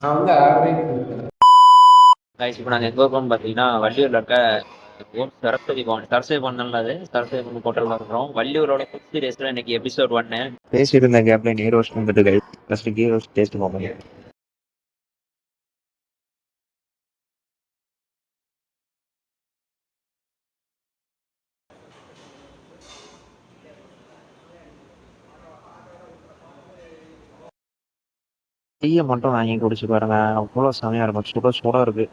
நான் வந்து ஆவரேஜ் கொடுப்பேன். கைஸ் இப்போ நாங்கள் எங்கே இருக்கோம்னு பார்த்தீங்கன்னா வள்ளியூரில் இருக்க சரஸ்வதி பவன் நல்லது சரஸ்வதி பவன் ஹோட்டலில் இருக்கிறோம். வள்ளியூரோட ஃபுட் சீரியஸில் இன்னைக்கு எபிசோட் 1 பேசிட்டு இருந்த கேப்ல நீ ரோஸ்ட் வந்துட்டு ஃபர்ஸ்ட் கீ ரோஸ்ட் டேஸ்ட் போங்க. டீயை மட்டும் வாங்கி குடிச்சு பாருங்க, அவ்வளோ செமையா இருக்கும். சுட சுட இருக்கு,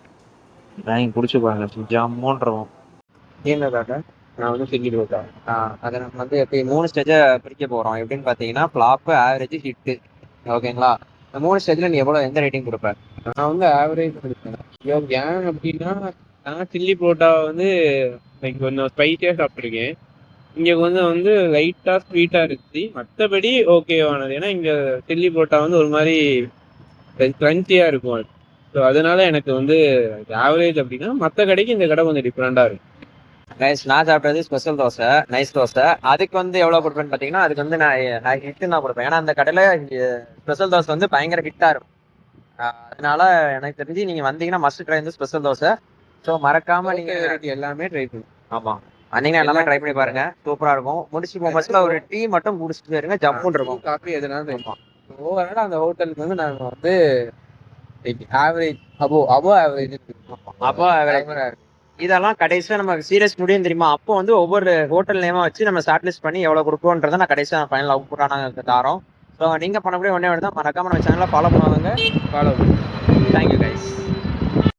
வாங்கி குடிச்சு பாருங்க, ஜம்முன்றோம். என்னதாக்க நான் வந்து சிங்கிள் இருக்கேன். அதை நம்ம வந்து எப்படி 3 ஸ்டேஜை பிரிக்க போகிறோம். எப்படின்னு பார்த்தீங்கன்னா ஃப்ளாப்பு, ஆவரேஜ், ஹிட்டு. ஓகேங்களா? இந்த 3 ஸ்டேஜில் நீ எந்த ரேட்டிங் கொடுப்பேன்? நான் வந்து ஆவரேஜ் கொடுப்பேன். ஏன் அப்படின்னா, நான் சில்லி புரோட்டா வந்து கொஞ்சம் ஸ்பைஸியாக சாப்பிட்ருக்கேன். இங்கே கொஞ்சம் வந்து லைட்டாக ஸ்வீட்டாக இருந்துச்சு. மற்றபடி ஓகேவானது. ஏன்னா இங்கே சில்லி புரோட்டா வந்து ஒரு மாதிரி க்ரன்ச்சியாக இருக்கும். ஸோ அதனால எனக்கு வந்து ஆவரேஜ் அப்படின்னா, மற்ற கடைக்கு இந்த கடை கொஞ்சம் டிஃப்ரெண்டாக இருக்கும். நான் சாப்பிட்டது ஸ்பெஷல் தோசை, நைஸ் தோசை. அதுக்கு வந்து எவ்வளோ கொடுப்பேன்னு பார்த்தீங்கன்னா, அதுக்கு வந்து நான் ஹிட்டு தான் கொடுப்பேன். ஏன்னா அந்த கடையில் ஸ்பெஷல் தோசை வந்து பயங்கர ஹிட்டாக இருக்கும். அதனால எனக்கு தெரிஞ்சு நீங்கள் வந்தீங்கன்னா மஸ்ட் ட்ரை வந்து ஸ்பெஷல் தோசை. ஸோ மறக்காமல் நீங்கள் எல்லாமே ட்ரை பண்ணும். ஆமாம், வந்தீங்கன்னா எல்லாமே ட்ரை பண்ணி பாருங்க, சூப்பராக இருக்கும். முடிச்சு போகும்போது ஒரு டீ மட்டும் குடிச்சிட்டு போயிருங்க, ஜம்முன்னு இருக்கும். காஃபி எதுனாலும் இருக்கும். ஓவரால் அந்த ஹோட்டலுக்கு வந்து நாங்கள் வந்து ஆவரேஜ் அபோ ஆவரேஜ் அப்போ இதெல்லாம் கடைசியாக நம்ம சீரியஸ் முடியும் தெரியுமா? அப்போ வந்து ஒவ்வொரு ஹோட்டல் நேமா வச்சு நம்ம ஷார்ட் லிஸ்ட் பண்ணி எவ்வளோ கொடுப்போன்றதை நான் கடைசியாக ஃபைனல் அவுட் தாரோம். ஸோ நீங்கள் பண்ணக்கூடிய ஒன்றே தான், மறக்காம நம்ம சேனலை ஃபாலோ பண்ணுவாங்க. ஃபாலோ. Thank you guys.